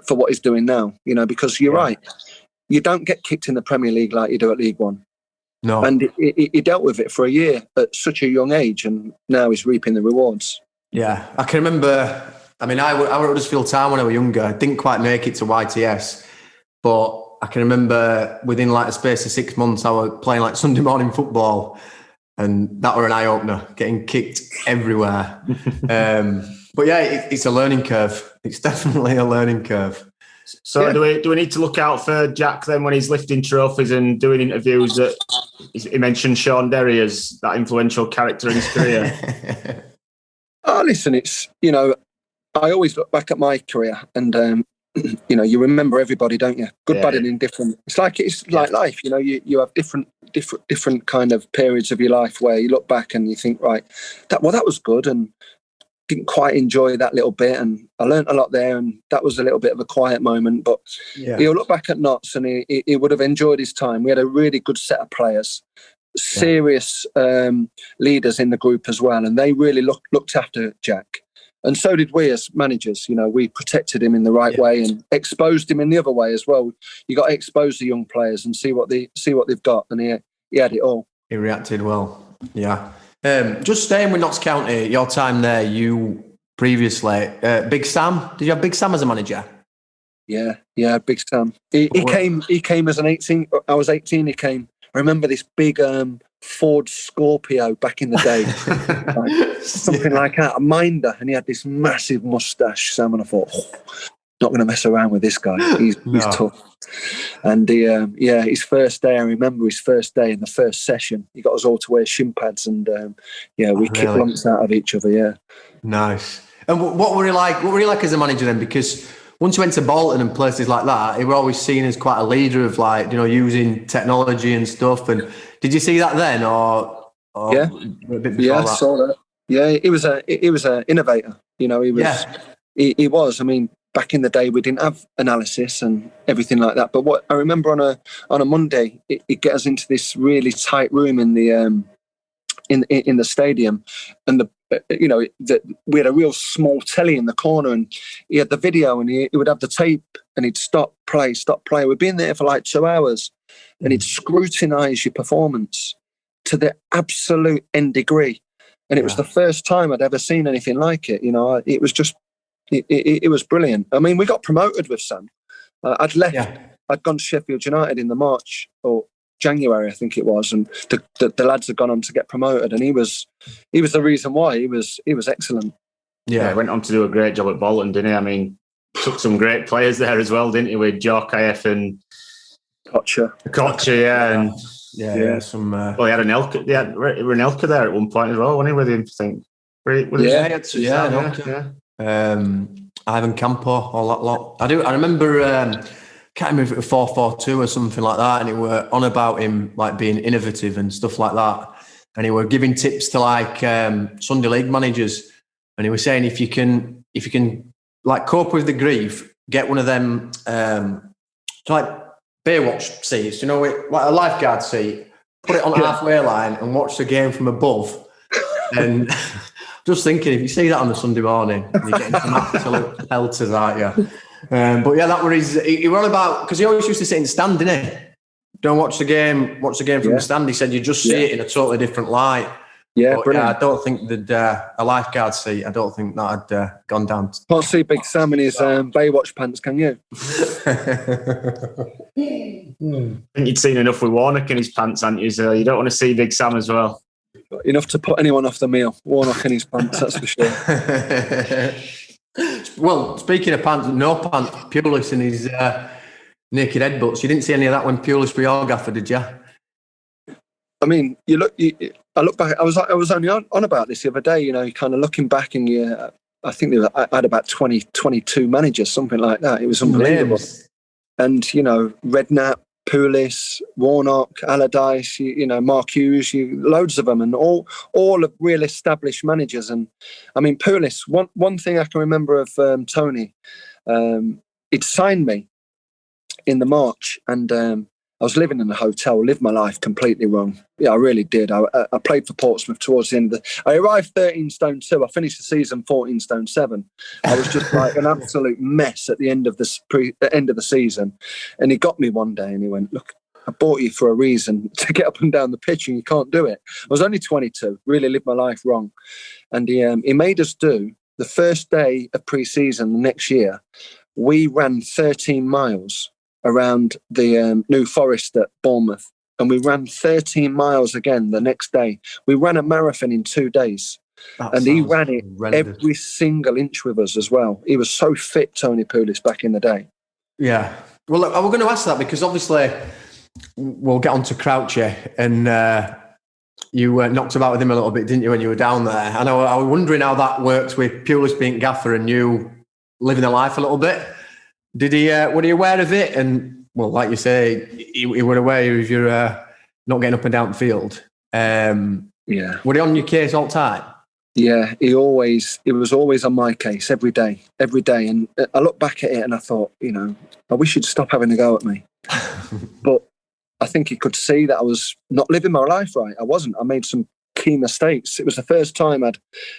what he's doing now, because you're right. You don't get kicked in the Premier League like you do at League One. No, and he dealt with it for a year at such a young age, and now he's reaping the rewards. Yeah, I can remember. I mean, I were at Huddersfield Town when I was younger. I didn't quite make it to YTS, but I can remember within like a space of 6 months, I was playing like Sunday morning football, and that were an eye opener. Getting kicked everywhere. But yeah, it's a learning curve. It's definitely a learning curve. So do we need to look out for Jack then when he's lifting trophies and doing interviews? That he mentioned Shaun Derry as that influential character in his career. Listen, it's I always look back at my career, and you remember everybody, don't you? Good, bad, and indifferent. It's like life. You have different kind of periods of your life where you look back and you think, right, that was good, and didn't quite enjoy that little bit, and I learned a lot there, and that was a little bit of a quiet moment. But he'll look back at Notts and he would have enjoyed his time. We had a really good set of players, serious leaders in the group as well, and they really looked after Jack. And so did we as managers. We protected him in the right way and exposed him in the other way as well. You got to expose the young players and see what they've got, and he had it all. He reacted well. Yeah. Just staying with Notts County, your time there, you previously, Big Sam, did you have Big Sam as a manager? Yeah, Big Sam. He came as an 18, I was 18, he came. I remember this big Ford Scorpio back in the day, something like that, a Minder, and he had this massive moustache, Sam, and I thought, not going to mess around with this guy, he's tough. And his first day, I remember his first day in the first session, he got us all to wear shin pads, and we kicked lumps out of each other. Yeah, nice. And what were you like? What were you like as a manager then? Because once you went to Bolton and places like that, you were always seen as quite a leader of using technology and stuff. And did you see that then, or a bit before that? I saw that. Yeah, he was a innovator. He was. He was. I mean, back in the day, we didn't have analysis and everything like that. But what I remember on a Monday, it get us into this really tight room in the stadium, and we had a real small telly in the corner, and he had the video, and he would have the tape, and he'd stop, play. We'd been there for like 2 hours, and he'd scrutinise your performance to the absolute nth degree. And it was the first time I'd ever seen anything like it. It was just. It was brilliant. I mean, we got promoted with Sam. I'd left. I'd gone to Sheffield United in the March or January, I think it was, and the lads had gone on to get promoted, and he was the reason why. He was excellent. Yeah, he went on to do a great job at Bolton, didn't he? I mean, took some great players there as well, didn't he? With Djorkaeff and Kocher, and some. Well, he had Anelka. They had Anelka there at one point as well, wasn't he? With him, I think. Ivan Campo, all that lot. I remember. Can't remember if it was 4-4-2 or something like that, and it were on about him like being innovative and stuff like that. And he were giving tips to like Sunday League managers, and he was saying if you can like cope with the grief, get one of them like Baywatch seats, like a lifeguard seat, put it on the halfway line and watch the game from above. And just thinking, if you see that on a Sunday morning, you're getting some absolute pelters, aren't you? But yeah, that was he were on about, because he always used to sit in the stand, didn't he? Don't watch the game from the stand. He said you just see it in a totally different light. Yeah, but, I don't think that a lifeguard seat, I don't think that had gone down. Can't see Big Sam in his Baywatch pants, can you? I think you'd seen enough with Warnock in his pants, hadn't you? So you don't want to see Big Sam as well. Enough to put anyone off the meal. Warnock in his pants, that's for sure. Well, speaking of pants, no pants, Pulis in his naked headbutts. You didn't see any of that when Pulis were your gaffer, did you? I mean, I look back. I was only on about this the other day. You're kind of looking back, and I think I had about 22 managers, something like that. It was unbelievable. Names. And Redknapp, Pulis, Warnock, Allardyce, Mark Hughes, loads of them, and all of real established managers. And I mean, Pulis. One thing I can remember of Tony, he'd signed me in the March, and I was living in a hotel, lived my life completely wrong. Yeah, I really did. I played for Portsmouth towards the end of I arrived 13 stone 2. I finished the season 14 stone 7. I was just like an absolute mess at the end of the season. And he got me one day and he went, "Look, I bought you for a reason, to get up and down the pitch, and you can't do it." I was only 22, really lived my life wrong. And he made us do the first day of pre-season the next year. We ran 13 miles around the New Forest at Bournemouth, and we ran 13 miles again the next day. We ran a marathon in 2 days, and he ran it every single inch with us as well. He was so fit, Tony Pulis, back in the day. Yeah. Well, look, I was going to ask that because obviously we'll get on to Crouchy, and you knocked about with him a little bit, didn't you, when you were down there? I know. I was wondering how that works with Pulis being gaffer and you living the life a little bit. Did he? Were you aware of it? And well, like you say, he were aware of your not getting up and down the field. Yeah. Were he on your case all the time? Yeah, he was always on my case every day. And I look back at it and I thought, I wish he'd stop having a go at me. But I think he could see that I was not living my life right. I wasn't. I made some key mistakes. It was the first time I'd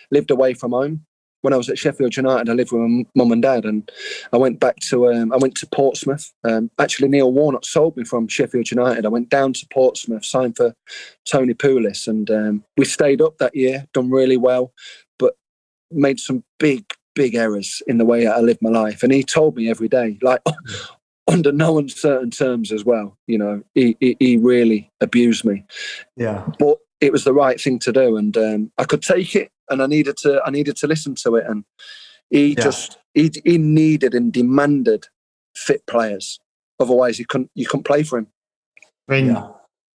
lived away from home. When I was at Sheffield United, I lived with my mum and dad, and I went back to I went to Portsmouth. Actually, Neil Warnock sold me from Sheffield United. I went down to Portsmouth, signed for Tony Pulis, and we stayed up that year, done really well, but made some big errors in the way I lived my life. And he told me every day, like under no uncertain terms as well. He really abused me. Yeah, but it was the right thing to do, and I could take it. And I needed to listen to it, and he needed and demanded fit players. Otherwise, you couldn't play for him. I mean,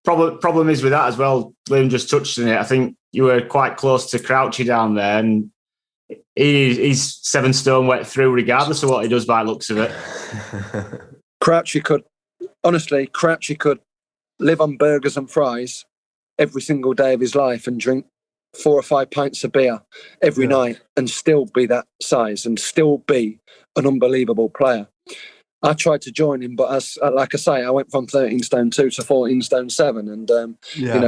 problem is with that as well. Liam just touched on it. I think you were quite close to Crouchy down there, and he's 7 stone wet through, regardless of what he does by the looks of it. Crouchy could live on burgers and fries every single day of his life and drink 4 or 5 pints of beer every night and still be that size and still be an unbelievable player. I tried to join him, but like I say, I went from 13 stone 2 to 14 stone 7, and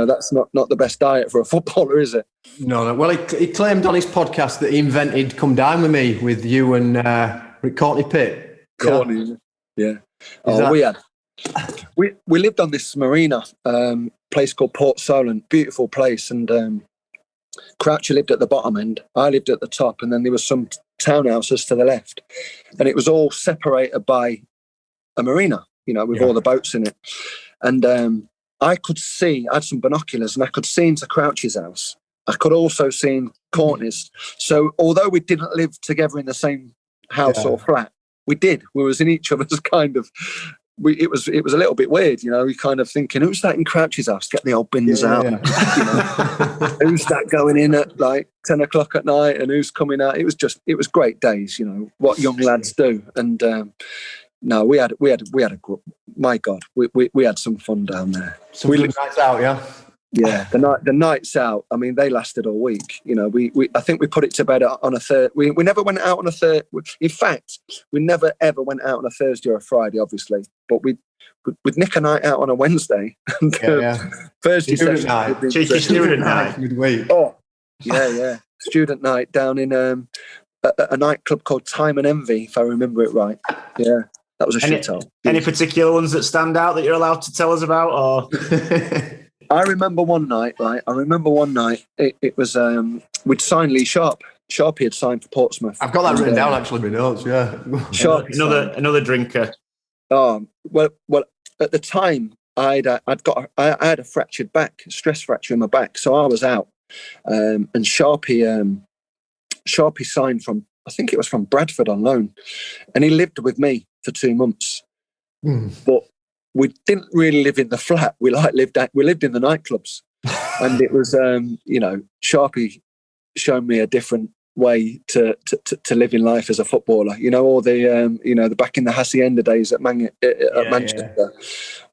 that's not the best diet for a footballer, is it? No. Well, he claimed on his podcast that he invented "Come Down With Me" with you and Courtney Pitt. Courtney, yeah. We lived on this marina place called Port Solent, beautiful place, and Crouchy lived at the bottom end, I lived at the top, and then there was some townhouses to the left, and it was all separated by a marina, with all the boats in it. And I had some binoculars and I could see into Crouch's house. I could also see in Courtney's. So although we didn't live together in the same house or flat, we was in each other's kind of, it was a little bit weird, you know, we kind of thinking, who's that in Crouch's house? Get the old bins out. You know, who's that going in at like 10 o'clock at night and who's coming out? It was great days, you know, what young lads do. And no, we had my God, we had some fun down there. Some good nights out, yeah. Yeah, the nights out. I mean, they lasted all week. You know, I think we put it to bed on a third. We never went out on a third. In fact, we never ever went out on a Thursday or a Friday, obviously. But we'd nick a night out on a Wednesday. And Thursday student night, cheeky student night midweek. Oh, yeah, student night down in a nightclub called Time and Envy, if I remember it right. Yeah. That was a shithole. Any particular ones that stand out that you're allowed to tell us about, or? I remember one night, it was, we'd signed Lee Sharp. Sharpie had signed for Portsmouth. I've got that written down, actually, in my notes, yeah. Another drinker. Well, at the time, I had a fractured back, a stress fracture in my back, so I was out. And Sharpie signed from, I think it was from Bradford on loan. And he lived with me for 2 months. But we didn't really live in the flat. We lived in the nightclubs, and it was Sharpie showed me a different way to live in life as a footballer. You know, all the the back in the Hacienda days at Manchester. Yeah.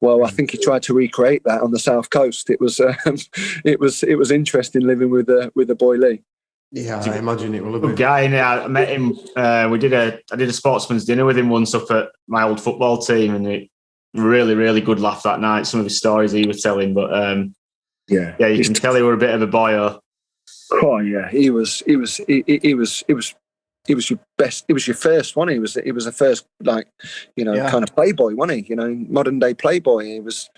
Well, I think he tried to recreate that on the south coast. It was it was interesting living with the boy Lee. Yeah, I imagine it will have been. Good guy. I met him. I did a sportsman's dinner with him once up at my old football team, and it really, really good laugh that night. Some of his stories he was telling, but you can tell he were a bit of a boy. Oh yeah, he was your best. It was your first one. He was the first kind of playboy, wasn't he? You know, modern day playboy. He was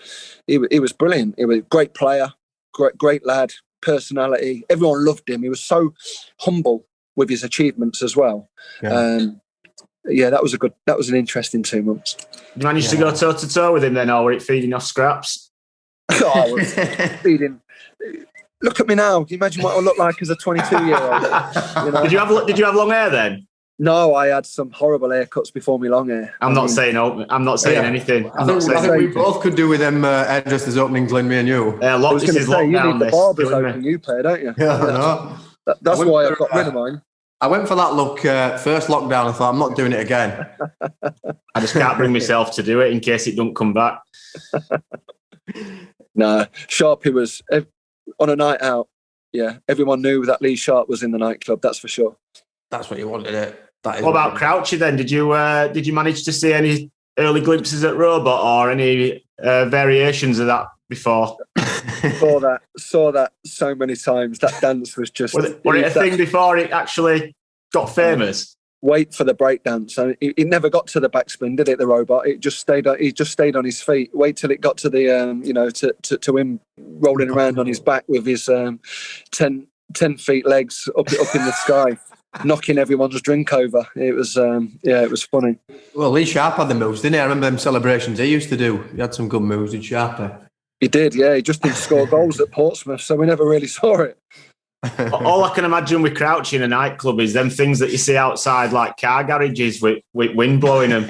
brilliant. He was a great player, great lad. Personality, everyone loved him. He was so humble with his achievements as well. That was an interesting 2 months. You managed to go toe to toe with him then, or were it feeding off scraps? I was feeding. Look at me now. Can you imagine what I look like as a 22-year-old? You know? Did you have long hair then? No, I had some horrible haircuts before my long hair. I'm not saying anything. I think we both could do with them hairdressers opening, Glenn, me and you. Yeah, I was going to say, you need the barbers open you pair, don't you? Yeah, no. That's why I've got rid of mine. I went for that look first lockdown. I thought, I'm not doing it again. I just can't bring myself to do it in case it don't come back. Nah, Sharpie was on a night out. Yeah, everyone knew that Lee Sharp was in the nightclub. That's for sure. That's what you wanted it. What about Crouchy then? Did you manage to see any early glimpses at Robot or any variations of that before? Saw that so many times. That dance was just. Was it a thing before it actually got famous? Wait for the breakdance. And it never got to the backspin, did it? The Robot. It just stayed. He just stayed on his feet. Wait till it got to the to him rolling around on his back with his 10 feet legs up in the sky. Knocking everyone's drink over. It was it was funny. Well, Lee Sharp had the moves, didn't he? I remember them celebrations he used to do. He had some good moves in Sharper. He did, yeah. He just didn't score goals at Portsmouth, so we never really saw it. All I can imagine with Crouch in a nightclub is them things that you see outside, like car garages with wind blowing them.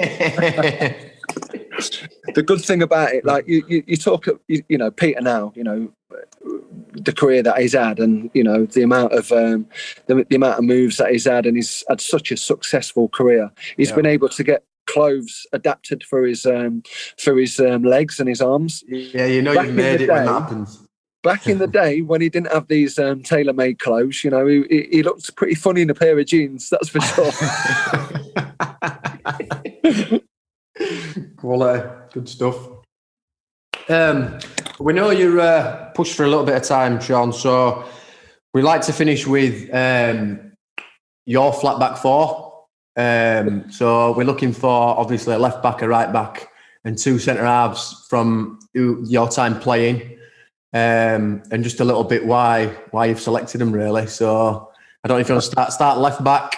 The good thing about it, like you talk, Peter now, the career that he's had, and the amount of moves that he's had, and he's had such a successful career. He's been able to get clothes adapted for his legs and his arms. Yeah, you've made it when that happens. Back in the day when he didn't have these tailor-made clothes, he looked pretty funny in a pair of jeans. That's for sure. Quality, good stuff. We know you're pushed for a little bit of time, Shaun, so we like to finish with your flat back four. So we're looking for obviously a left back, a right back, and two centre halves from your time playing, and just a little bit why you've selected them really. So I don't know if you want to start left back.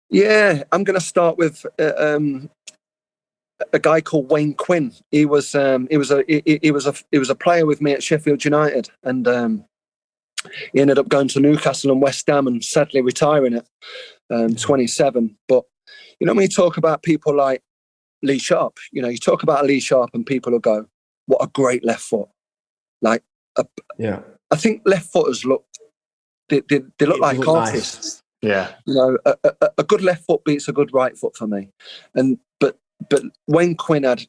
Yeah, I'm going to start with a guy called Wayne Quinn. He was a player with me at Sheffield United, and he ended up going to Newcastle and West Ham, and sadly retiring at 27. But you know, when you talk about people like Lee Sharp, you know, you talk about Lee Sharp, and people will go, "What a great left foot!" Like, I think left footers look they look like artists. Nice. Yeah, you know, a good left foot beats a good right foot for me. And but Wayne Quinn had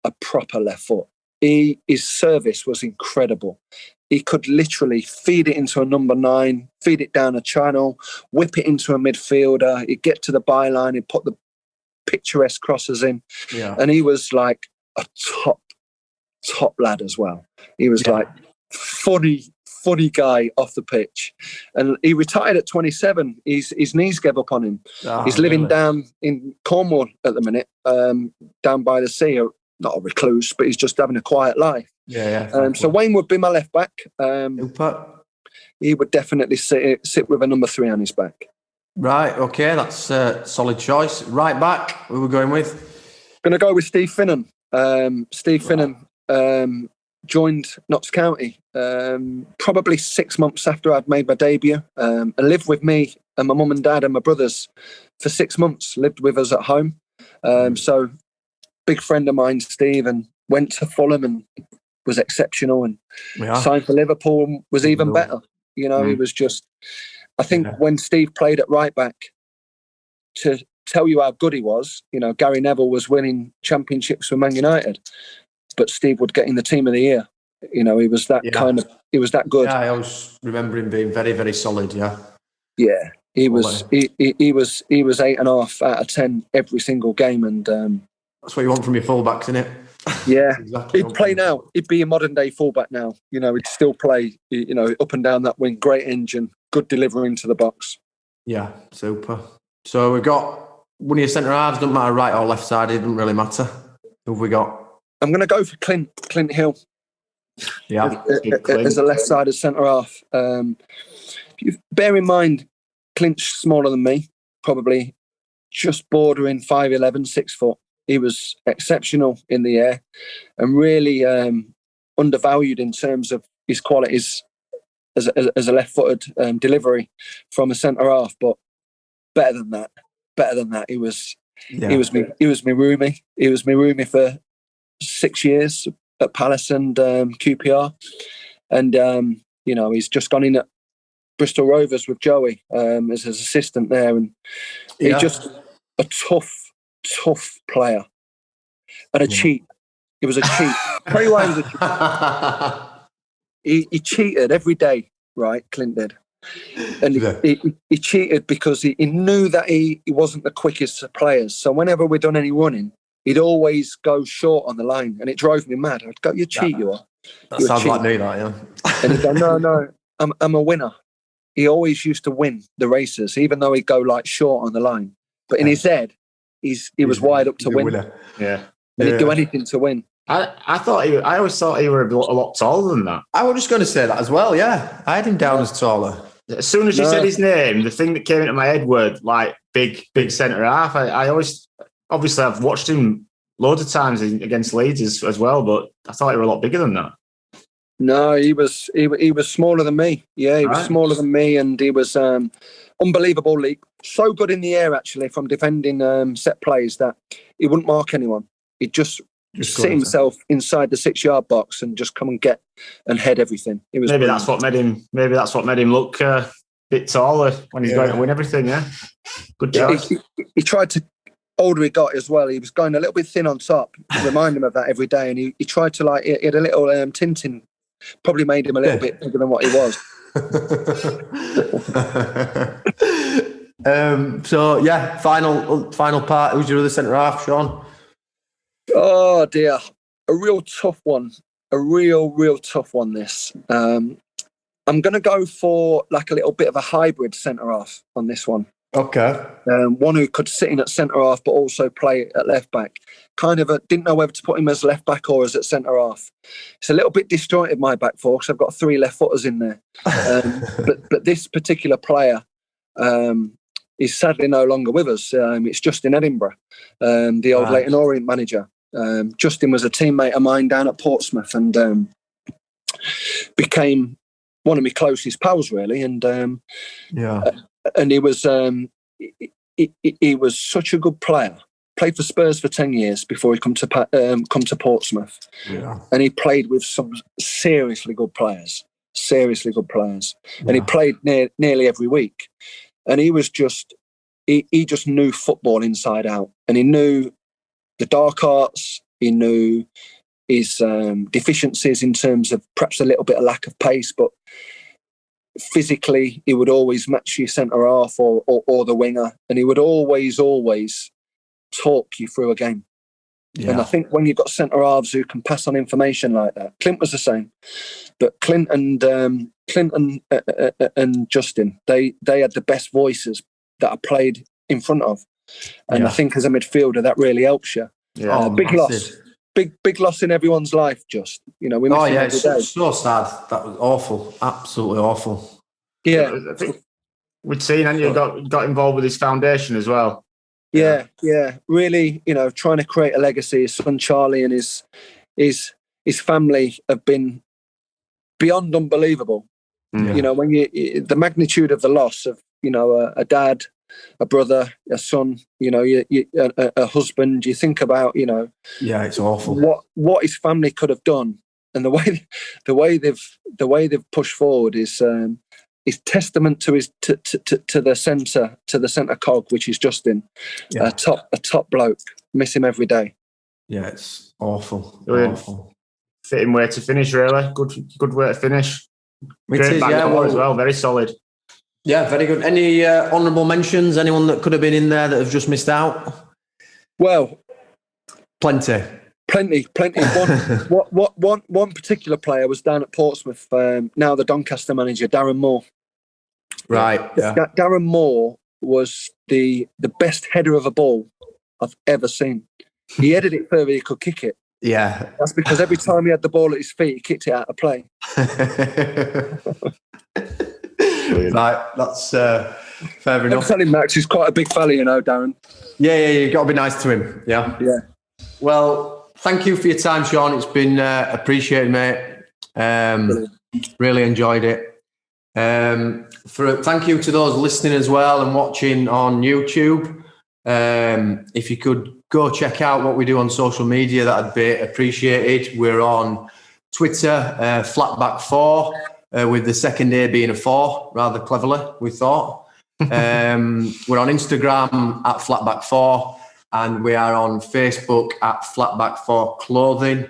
a proper left foot. His service was incredible. He could literally feed it into a number 9, feed it down a channel, whip it into a midfielder. He'd get to the byline, he'd put the picturesque crosses in. Yeah. And he was like a top lad as well. He was like funny guy off the pitch. And he retired at 27. His knees gave up on him. Oh, he's living down in Cornwall at the minute, down by the sea. Not a recluse, but he's just having a quiet life. So Wayne would be my left back. He would definitely sit with a number 3 on his back. Right, okay, that's a solid choice. Right back, who we're going with? Going to go with Steve Finnen. Finnen joined Notts County probably 6 months after I'd made my debut, and lived with me and my mum and dad and my brothers for 6 months. Lived with us at home. So big friend of mine, Steve, and went to Fulham and was exceptional, and signed for Liverpool and was even better. You know, he was just, I think when Steve played at right back, to tell you how good he was, you know, Gary Neville was winning championships for Man United, but Steve would get in the team of the year. You know, he was that he was that good. Yeah, I always remember him being very, very solid. Yeah, he was 8.5 out of 10 every single game, and that's what you want from your fullbacks, isn't it? Yeah, exactly. He'd play now. He'd be a modern day fullback now. You know, he'd still play, you know, up and down that wing. Great engine, good delivery into the box. Yeah, super. So we've got one of your centre halves. Doesn't matter right or left side. It doesn't really matter. Who have we got? I'm going to go for Clint Hill. Yeah, as a left sided centre half. Bear in mind, Clint's smaller than me, probably just bordering 5'11", 6 foot. He was exceptional in the air and really undervalued in terms of his qualities as a left-footed delivery from a centre half. But better than that, he was me roomie. He was me roomie for 6 years at Palace and QPR, and you know, he's just gone in at Bristol Rovers with Joey as his assistant there, and he's just a tough player and a cheat. He was a cheat. Tell you why he was a cheat. He cheated every day, right? Clint did. And he cheated because he knew that he wasn't the quickest of players. So whenever we'd done any running, he'd always go short on the line, and it drove me mad. I'd go, "You cheat, you are." That sounds like me, that, yeah. And he'd go, "No, I'm a winner." He always used to win the races, even though he'd go like short on the line. But in his head, he was wide up to win. Winner. Yeah. And he'd do anything to win. I always thought he were a lot taller than that. I was just going to say that as well, yeah. I had him down as taller. As soon as you said his name, the thing that came into my head were like big centre half. I always, obviously I've watched him loads of times against Leeds as well, but I thought he were a lot bigger than that. No, he was smaller than me. Yeah, he was smaller than me, and he was unbelievable leap. So good in the air, actually, from defending set plays that he wouldn't mark anyone. He'd just sit himself inside the 6-yard box and just come and get and head everything. It was that's what made him look a bit taller when he's going to win everything. Yeah, good job. He tried to. Older he got as well, he was going a little bit thin on top. Remind him of that every day, and he tried to he had a little Tintin. Probably made him a little bit bigger than what he was. So yeah, final part. Who's your other centre half, Shaun? Oh dear, a real tough one. A real tough one. This. I'm going to go for like a little bit of a hybrid centre half on this one. Okay. One who could sit in at centre half but also play at left back. Kind of didn't know whether to put him as left back or as at centre half. It's a little bit disjointed, my back four, because I've got 3 left footers in there. But this particular player is sadly no longer with us. It's just in Edinburgh, the old Leyton Orient manager. Justin was a teammate of mine down at Portsmouth and became one of my closest pals, really. And and he was such a good player. Played for Spurs for 10 years before he come to Portsmouth. Yeah. And he played with some seriously good players. And he played nearly every week. And he was just, he just knew football inside out. And he knew the dark arts. He knew his deficiencies in terms of perhaps a little bit of lack of pace, but physically he would always match your centre half or the winger. And he would always talk you through a game. Yeah. And I think when you've got centre halves who can pass on information like that, Clint was the same, but Clint and Justin, they had the best voices that I played in front of, and I think as a midfielder that really helps you. Yeah, big loss, big loss in everyone's life. Just we miss him every day. So sad. That was awful, absolutely awful. Yeah, I think we'd seen, and you got involved with his foundation as well. Yeah. Really, trying to create a legacy. His son Charlie and his family have been beyond unbelievable. Mm. When the magnitude of the loss of a dad, a brother, a son, a husband. You think about it's awful what his family could have done, and the way they've pushed forward is testament to his to the centre cog, which is Justin. A top bloke. Miss him every day. Yeah, it's awful. Awful. Fitting way to finish, really. Good way to finish. Great back as well. Very solid. Yeah, very good. Any honourable mentions? Anyone that could have been in there that have just missed out? Well, plenty. One particular player was down at Portsmouth. Now the Doncaster manager, Darren Moore. Right. Yeah. Darren Moore was the best header of a ball I've ever seen. He headed it further he could kick it. Yeah. That's because every time he had the ball at his feet, he kicked it out of play. Right, that's fair enough. I'm telling Max, he's quite a big fella, Darren. Yeah, you've got to be nice to him. Yeah. Well, thank you for your time, Shaun. It's been appreciated, mate. Really enjoyed it. Thank you to those listening as well and watching on YouTube. If you could go check out what we do on social media, that'd be appreciated. We're on Twitter, Flatback4, with the second A being a 4, rather cleverly, we thought. We're on Instagram at Flatback4, and we are on Facebook at Flatback4 Clothing.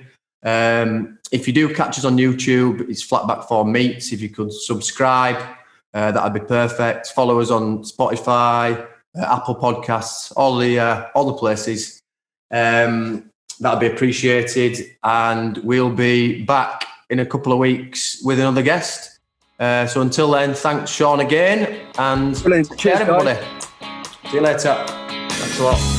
If you do catch us on YouTube, it's Flatback4 Meets. If you could subscribe, that'd be perfect. Follow us on Spotify, Apple Podcasts, all the places. That'd be appreciated. And we'll be back in a couple of weeks with another guest. So until then, thanks, Shaun, again. And brilliant. Cheers, everybody. Guys. See you later. Thanks a lot.